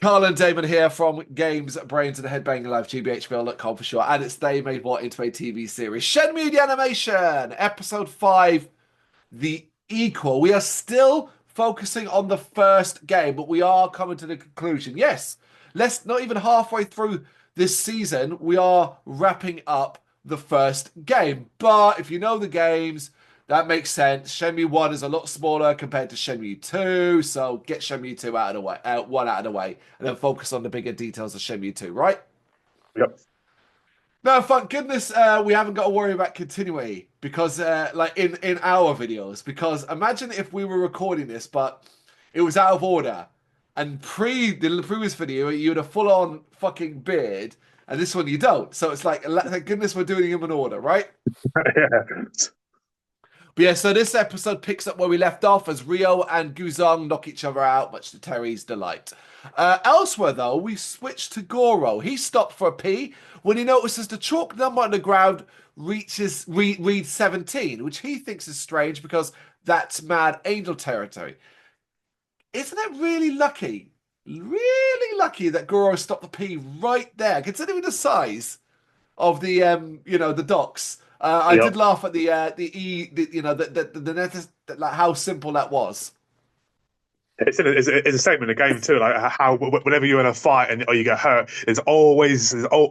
Carl and Damon here from Games, Brains and Head-Banging Life, gbhblofficial for sure. And it's They Made What into a TV series. Shenmue the Animation, Episode 5, The Equal. We are still focusing on the first game, but we are coming to the conclusion. Yes, let's not even halfway through this season, we are wrapping up the first game. But if you know the games, that makes sense. Shenmue 1 is a lot smaller compared to Shenmue 2, so get Shenmue 2 out of the way, 1 out of the way, and then focus on the bigger details of Shenmue 2, right? Yep. No, thank goodness we haven't got to worry about continuity because, like in our videos, because imagine if we were recording this, but it was out of order, and the previous video you had a full on fucking beard, and this one you don't. So it's like, thank goodness we're doing them in order, right? Yeah. But yeah, so this episode picks up where we left off as Rio and Guzong knock each other out, much to Terry's delight. Elsewhere, though, we switch to Goro. He stopped for a pee when he notices the chalk number on the ground reads 17, which he thinks is strange because that's Mad Angel territory. Isn't it really lucky that Goro stopped the pee right there, considering the size of the the docks. I Yep. did laugh at like how simple that was. It's a statement in the game too, like how whenever you're in a fight or you get hurt,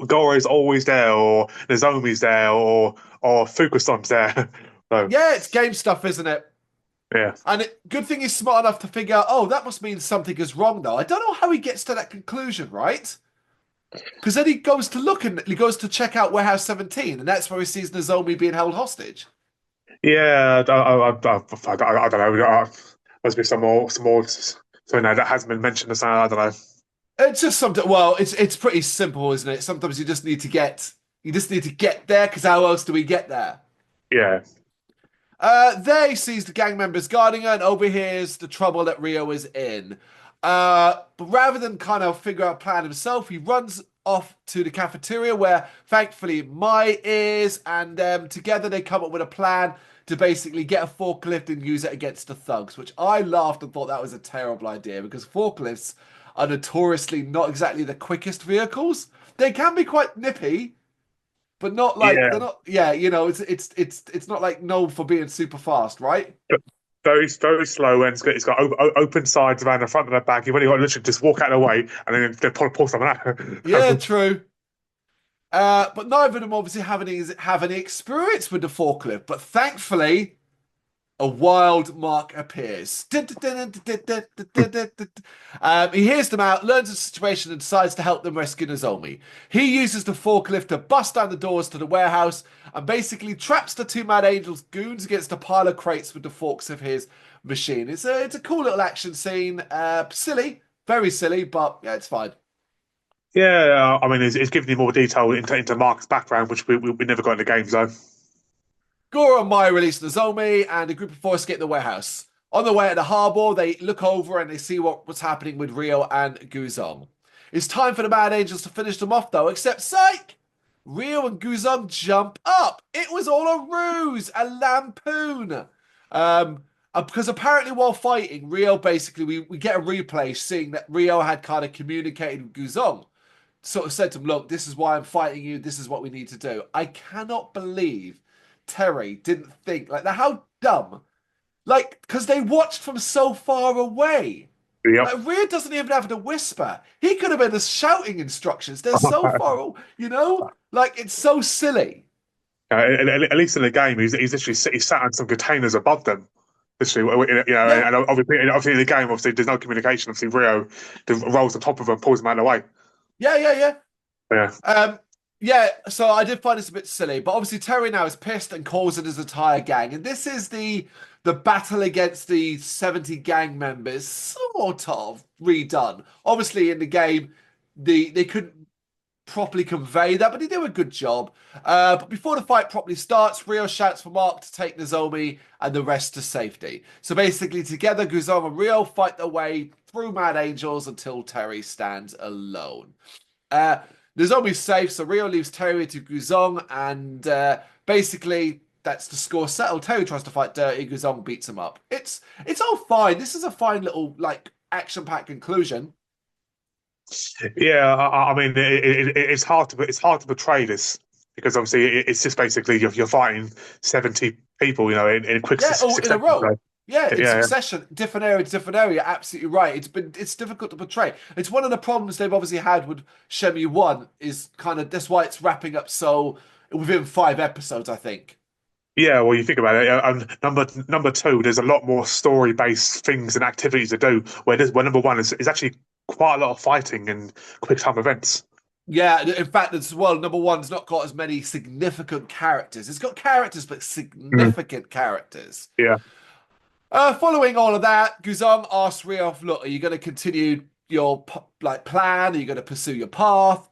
Goro's always there, or Nozomi's there, or Fukusam's there. So Yeah, it's game stuff, isn't it? yeah, And good thing he's smart enough to figure out, oh, that must mean something is wrong, though. I don't know how he gets to that conclusion, right? Because then he goes to look and he goes to check out Warehouse 17, and that's where he sees Nozomi being held hostage. yeah. I don't know. Must be some more. So no, that hasn't been mentioned. So I don't know. It's just something. Well, it's pretty simple, isn't it? Sometimes you just need to get there. Because how else do we get there? Yeah, There he sees the gang members guarding her and overhears the trouble that Rio is in. But rather than kind of figure out a plan himself, he runs off to the cafeteria where thankfully Mai is, and together they come up with a plan to basically get a forklift and use it against the thugs, which I laughed and thought that was a terrible idea because forklifts are notoriously not exactly the quickest vehicles. They can be quite nippy, but not like yeah. they're not. Yeah, it's not like known for being super fast, right? Very slow, and it's got open sides around the front and the back. You've only got to literally just walk out of the way, and then they pull something Yeah, out. true. But neither of them obviously have any experience with the forklift. But thankfully, a wild Mark appears. He hears them out, learns the situation, and decides to help them rescue Nozomi. He uses the forklift to bust down the doors to the warehouse and basically traps the two Mad Angels goons against a pile of crates with the forks of his machine. It's a cool little action scene. Silly, very silly, but yeah, it's fine. Yeah, I mean, it's giving you more detail into Mark's background, which we never got in the game, so. Goro and Mai release Nozomi, and a group of four escape the warehouse. On the way to the harbour, they look over and they see what's happening with Rio and Guzong. It's time for the Mad Angels to finish them off, though, except psych! Rio and Guzong jump up. It was all a ruse, a lampoon. Because apparently while fighting, Rio basically, we get a replay seeing that Rio had kind of communicated with Guzong. Sort of said to him, look, this is why I'm fighting you. This is what we need to do. I cannot believe Terry didn't think like that. How dumb. Like, because they watched from so far away. Yep. Like, Rhea doesn't even have to whisper. He could have been just shouting instructions. They're so far, Like, it's so silly. At least in the game, he's literally he's sat on some containers above them. Literally, Yeah, and obviously in the game, obviously there's no communication. Obviously, Rio rolls on top of him, pulls him out of the way. yeah, yeah, yeah. Yeah, Yeah, so I did find this a bit silly, but obviously Terry now is pissed and calls in his entire gang, and this is the battle against the 70 gang members, sort of redone. Obviously, in the game, they couldn't properly convey that, but they do a good job. But before the fight properly starts, Rio shouts for Mark to take Nozomi and the rest to safety. So basically, together, Guzan and Rio fight their way through Mad Angels until Terry stands alone. Uh, Nozomi's safe, so Rio leaves Terry to Guzong, and basically that's the score settled. Terry tries to fight dirty, Guzong beats him up. It's all fine. This is a fine little like action-packed conclusion. Yeah, I mean, it's hard to portray this because obviously it's just basically you're fighting 70 people, in quick Yeah, all in a succession. So, row. Yeah, in yeah, succession, different area to different area. Absolutely right. It's difficult to portray. It's one of the problems they've obviously had with Shenmue One is kind of that's why it's wrapping up so within 5 episodes, I think. yeah. Well, you think about it. Number two, there's a lot more story based things and activities to do. Where number one is actually quite a lot of fighting and quick time events. Yeah, in fact, as well, number one's not got as many significant characters. It's got characters, but Mm, significant characters. yeah, Following all of that, Guzong asks Riof, "Look, are you going to continue your plan? Are you going to pursue your path?"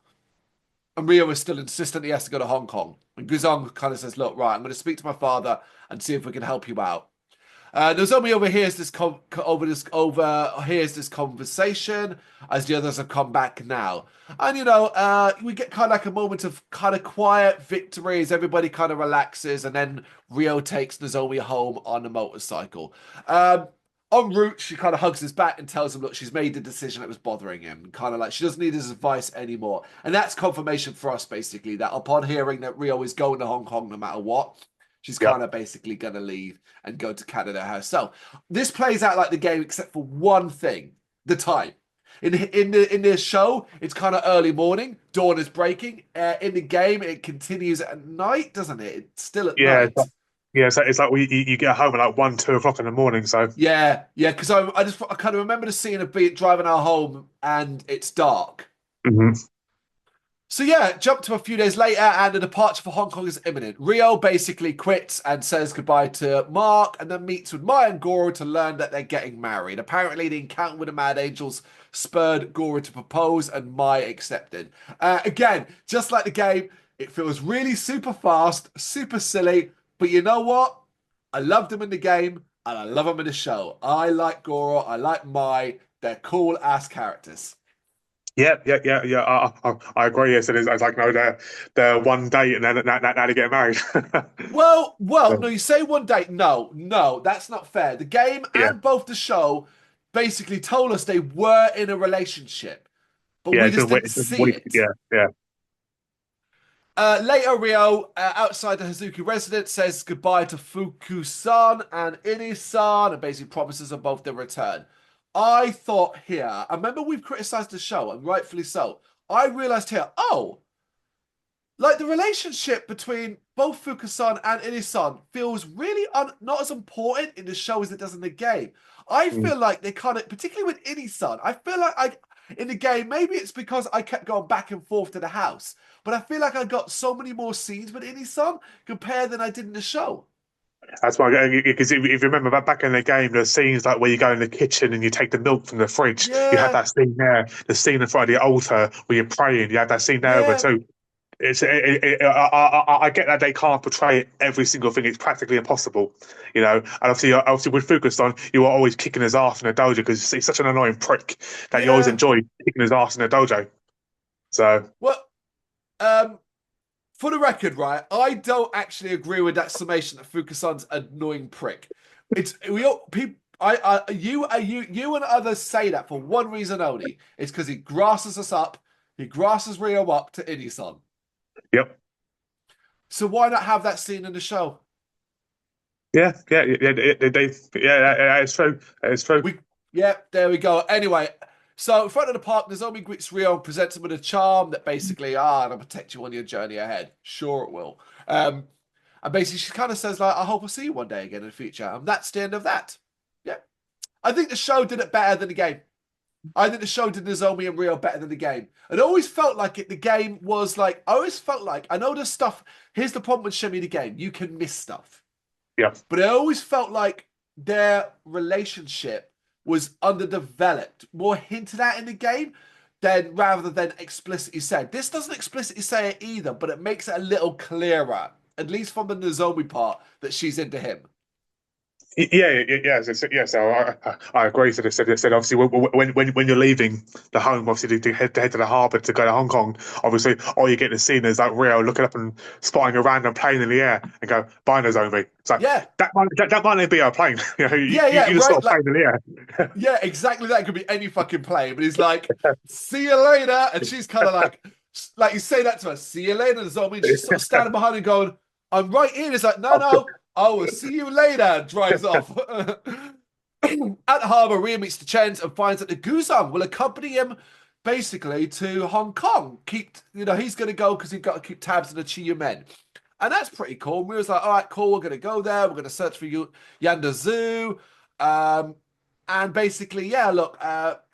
And Rio is still insistent he has to go to Hong Kong. And Guzong kind of says, "Look, right, I'm going to speak to my father and see if we can help you out." Nozomi overhears overhears this conversation as the others have come back now, and we get kind of like a moment of kind of quiet victory as everybody kind of relaxes, and then Rio takes Nozomi home on a motorcycle. En route, she kind of hugs his back and tells him, "Look, she's made the decision that was bothering him. Kind of like she doesn't need his advice anymore." And that's confirmation for us, basically, that upon hearing that Rio is going to Hong Kong no matter what, she's yeah, kind of basically going to leave and go to Canada herself. This plays out like the game, except for one thing: the time. In the show, it's kind of early morning, dawn is breaking. In the game, it continues at night, doesn't it? It's still at yeah. night. So it's like you get home at like 1, 2 o'clock in the morning. So, Yeah, yeah, because I kind of remember the scene of being driving our home and it's dark. mhm. So yeah, jump to a few days later, and the departure for Hong Kong is imminent. Rio basically quits and says goodbye to Mark, and then meets with Mai and Goro to learn that they're getting married. Apparently, the encounter with the Mad Angels spurred Goro to propose, and Mai accepted. Again, just like the game, it feels really super fast, super silly. But you know what? I loved them in the game, and I love them in the show. I like Goro. I like Mai. They're cool ass characters. Yeah, yeah, yeah, yeah. I agree. Yes, it is. It's like no, they're one date and then now they get married. Well, So, no, you say one date. No, no, that's not fair. The game yeah, and both the show basically told us they were in a relationship, but yeah. we It's just been wait. didn't It's been see week. it. Yeah, yeah, Later, Rio, outside the Hazuki residence, says goodbye to Fuku-san and Ini-san and basically promises them both their return. I thought here, I remember we've criticized the show, and rightfully so. I realized here, oh, like the relationship between both Fukusan and Inisan feels really not as important in the show as it does in the game. I mm. feel like they kind of, particularly with Inisan, I feel like in the game, maybe it's because I kept going back and forth to the house, but I feel like I got so many more scenes with Inisan compared than I did in the show. That's why. Because if you remember back in the game, the scenes like where you go in the kitchen and you take the milk from the fridge. You had Yeah, that scene there. The scene in front of the altar where you're praying. You had that scene there, but yeah, too. I get that they can't portray every single thing. It's practically impossible, And obviously, with focused on, you are always kicking his ass in the dojo because he's such an annoying prick that you always yeah. enjoy kicking his ass in the dojo. So Well, um, for the record, right, I don't actually agree with that summation that Fukusan's annoying prick. It's we all people. You and others say that for one reason only. It's because he grasses us up. He grasses Rio up to Inisan. yep, So why not have that scene in the show? yeah, yeah, yeah. Yeah, it's true. It's true. We, yeah, there we go. Anyway, so in front of the park, Nozomi greets Rio and presents him with a charm that basically, it'll protect you on your journey ahead. Sure, it will. And basically, she kind of says, like, I hope I'll see you one day again in the future. And that's the end of that. Yeah. I think the show did it better than the game. I think the show did Nozomi and Rio better than the game. It always felt like it. The game was like, I always felt like, I know there's stuff. Here's the problem with Shenmue the game. You can miss stuff. Yeah, But it always felt like their relationship was underdeveloped, more hinted at in the game than rather than explicitly said. This doesn't explicitly say it either, but it makes it a little clearer, at least from the Nozomi part, that she's into him. Yeah. So I agree. So they said obviously when you're leaving the home, obviously to head to the harbour to go to Hong Kong, obviously all you're getting to see is like Rio looking up and spotting a random plane in the air and go, "Bye, Nozomi." So Yeah, that might not be our plane. yeah, You just saw right. a plane in the air. Yeah, exactly. That could be any fucking play. But he's like, "See you later," and she's kind of like you say that to her, "See you later." Zombie. And she's sort of standing behind him, going, "I'm right here." And he's like, "No, no, I will see you later." And drives off. At the harbour, Rhea meets the Chens and finds that the Guzong will accompany him basically to Hong Kong. He's going to go because he's got to keep tabs on the Chiyu men. And that's pretty cool. We was like, all right, cool, we're going to go there. We're going to search for you, Yanda Zoo. Um, and basically, yeah, look,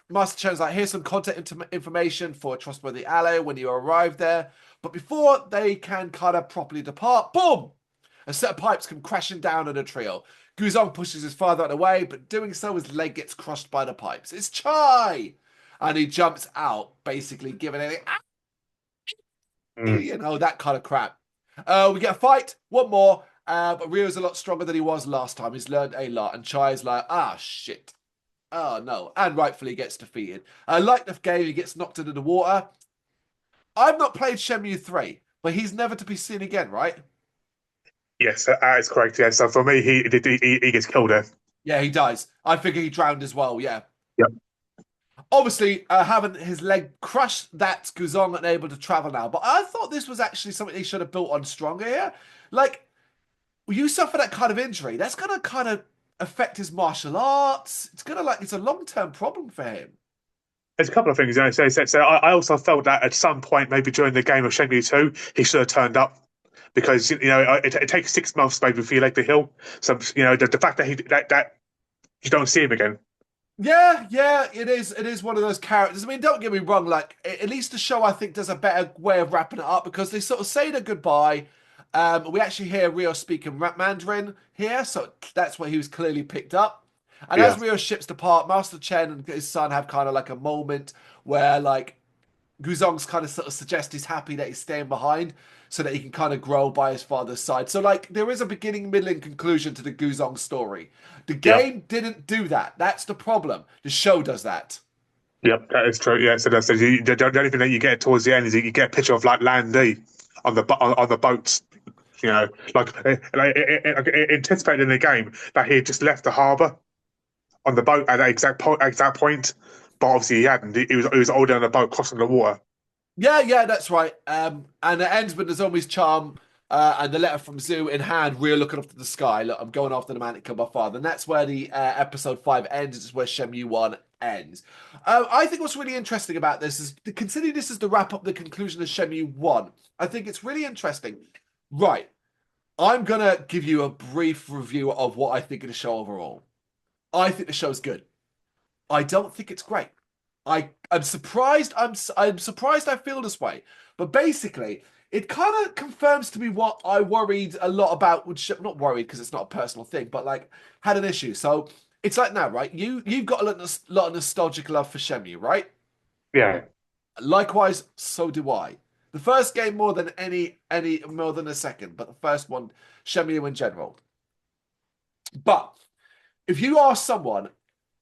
Master Chen's like, here's some contact information for a trustworthy ally when you arrive there. But before they can kind of properly depart, boom! A set of pipes come crashing down on the trio. Guzong pushes his father out of the way, but doing so, his leg gets crushed by the pipes. It's Chai! And he jumps out, basically giving it, Mm. that kind of crap. We get a fight, one more, but Rio's a lot stronger than he was last time. He's learned a lot, and Chai's like, shit. Oh, no. And rightfully gets defeated. Like the game, he gets knocked into the water. I've not played Shenmue 3, but he's never to be seen again, right? Yes, that is correct. Yeah. So for me, he gets killed there. Yeah, he dies. I figure he drowned as well, yeah. Yep. Obviously, having his leg crushed, that's Guzong and able to travel now. But I thought this was actually something they should have built on stronger here. Like, you suffer that kind of injury, that's going to kind of affect his martial arts. It's a long-term problem for him. There's a couple of things. So I also felt that at some point, maybe during the game of Shenmue 2, he should have turned up because it takes 6 months maybe for your leg to heal. So the fact that that you don't see him again. Yeah, yeah, it is. It is one of those characters. I mean, don't get me wrong. Like, at least the show, I think, does a better way of wrapping it up because they sort of say their goodbye. We actually hear Rio speaking Mandarin here, so that's where he was clearly picked up. And Yeah, as Rio ships depart, Master Chen and his son have kind of like a moment where, like, Guzong's kind of sort of suggests he's happy that he's staying behind so that he can kind of grow by his father's side. So, like, there is a beginning, middle, and conclusion to the Guzong story. The yeah, game didn't do that. That's the problem. The show does that. yep, that is true. Yeah, so the only thing that you get towards the end is you get a picture of like Landy on the boats. Like anticipated in the game that he had just left the harbour on the boat at that exact point, but obviously he hadn't. He was older on the boat crossing the water. Yeah, yeah, that's right. And it ends with Nozomi's charm and the letter from Zoo in hand, Rio looking up to the sky. Look, I'm going after the man that killed my father. And that's where the episode 5 ends. It's where Shenmue 1 ends. I think what's really interesting about this is, considering this is the wrap up, the conclusion of Shenmue 1, I think it's really interesting. Right. I'm going to give you a brief review of what I think of the show overall. I think the show's good. I don't think it's great. I'm surprised. I'm surprised I feel this way. But basically, it kind of confirms to me what I worried a lot about. Which not worried because it's not a personal thing, but like had an issue. So it's like now, right? You've got a lot of nostalgic love for Shenmue, right? Yeah, Likewise, so do I. The first game more than any more than the second, but the first one, Shenmue in general. But if you ask someone,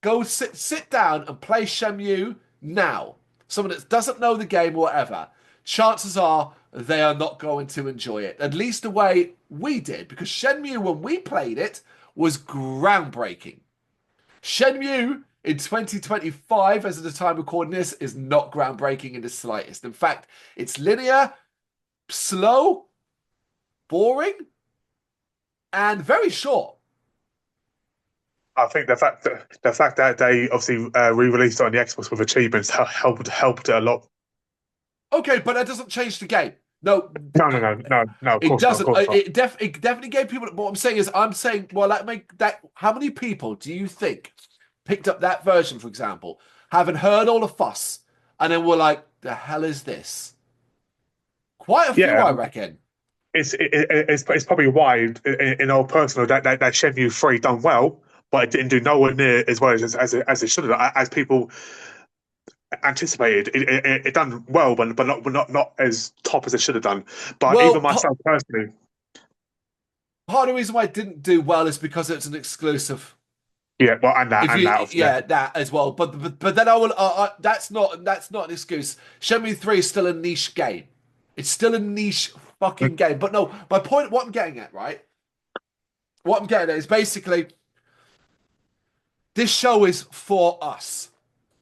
go sit down and play Shenmue now, someone that doesn't know the game or whatever, chances are they are not going to enjoy it. At least the way we did, because Shenmue, when we played it, was groundbreaking. Shenmue in 2025, as of the time recording this, is not groundbreaking in the slightest. In fact, it's linear, slow, boring, and very short. I think the fact that they obviously re-released it on the Xbox with achievements helped it a lot. Okay, but that doesn't change the game. No, No. Of it course not. Of doesn't. course not. It definitely gave people. What I'm saying is, well, that make that. How many people do you think picked up that version, for example, haven't heard all the fuss, and then were like, "The hell is this?" Quite a few, Yeah, I reckon. it's probably why, in all personal, that Shenmue 3 done well, but it didn't do nowhere near as well as it should have, as people anticipated. It done well, but not as top as it should have done. But even Well, myself personally, part of the reason why it didn't do well is because it's an exclusive. Yeah, well, and that, If and you, that, yeah, yeah, that as well. But then I will. That's not an excuse. Shenmue 3 is still a niche game. It's still a niche fucking game. But no, my point. What I'm getting at, right? What I'm getting at is basically this show is for us.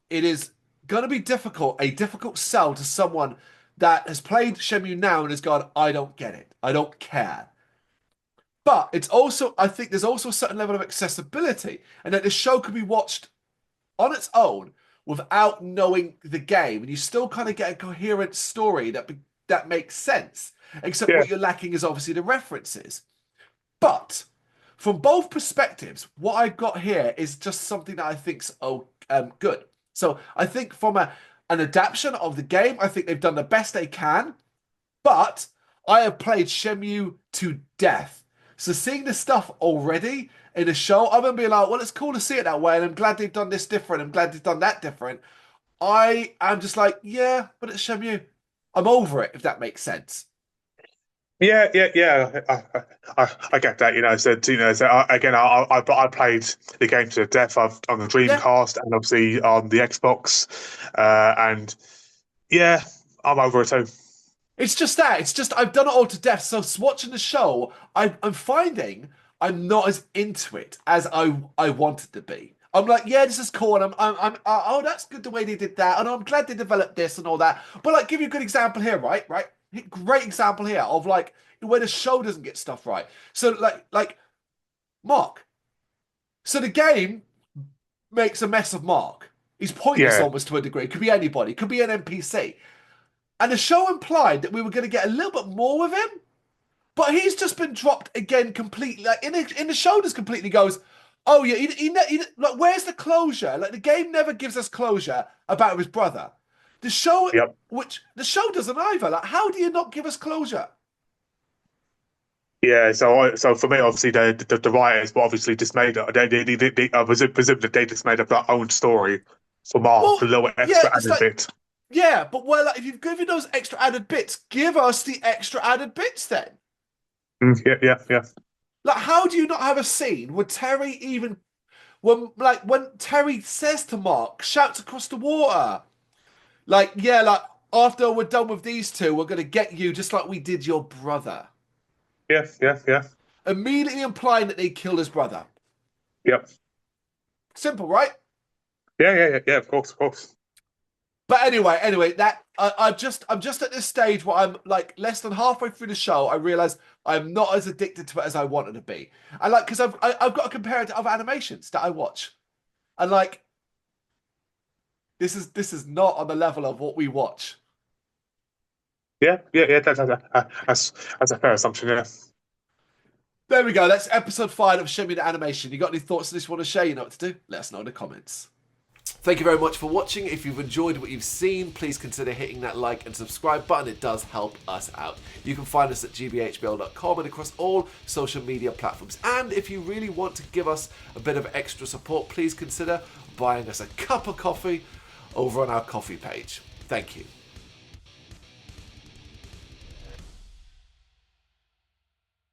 It is going to be difficult, a difficult sell to someone that has played Shenmue now and has gone, I don't get it. I don't care. But it's also, I think there's also a certain level of accessibility and that the show could be watched on its own without knowing the game. And you still kind of get a coherent story that makes sense. Except yeah, what you're lacking is obviously the references. But from both perspectives, what I've got here is just something that I think's good. So I think from an adaptation of the game, I think they've done the best they can. But I have played Shenmue to death. So seeing this stuff already in a show, I'm gonna be like, well, it's cool to see it that way, and I'm glad they've done this different. I'm glad they've done that different. I am just like, yeah, but it's Shenmue. I'm over it, if that makes sense. yeah. I get that. Again, I played the game to death. On the Yeah, Dreamcast and obviously on the Xbox, and yeah, I'm over it too. it's just that. It's just I've done it all to death. So watching the show, I'm finding I'm not as into it as I wanted to be. I'm like, yeah, this is cool, and oh, that's good the way they did that, and I'm glad they developed this and all that. But like, give you a good example here, right? Right, great example here of like where the show doesn't get stuff right. So like Mark. So the game makes a mess of Mark. He's pointless Yeah, almost to a degree. Could be anybody. Could be an NPC. And the show implied that we were going to get a little bit more with him, but he's just been dropped again completely. Like in the show, just completely goes, oh yeah, like where's the closure? Like the game never gives us closure about his brother. The show, yep. which the show doesn't either. Like how do you not give us closure? Yeah, so for me, obviously the writers, but obviously just made I presume that they just made up their own story for Mark, a Well, little yeah, extra it's added like bit. yeah, but well, like, if you've given those extra added bits, give us the extra added bits then. Yeah. Like, how do you not have a scene where Terry even when Terry says to Mark, shouts across the water, like, yeah, like after we're done with these two, we're gonna get you just like we did your brother. Yeah. Immediately implying that they killed his brother. Yep. Simple, right? Yeah. Of course. But anyway, that I'm just at this stage where I'm like less than halfway through the show. I realize I'm not as addicted to it as I wanted to be. I like because I've got to compare it to other animations that I watch, and like this is not on the level of what we watch. Yeah. That's a fair assumption. Yeah. There we go. That's episode 5 of Show Me the Animation. You got any thoughts on this you want to share? You know what to do. Let us know in the comments. Thank you very much for watching. If you've enjoyed what you've seen, please consider hitting that like and subscribe button. It does help us out. You can find us at gbhbl.com and across all social media platforms. And if you really want to give us a bit of extra support, please consider buying us a cup of coffee over on our coffee page. Thank you.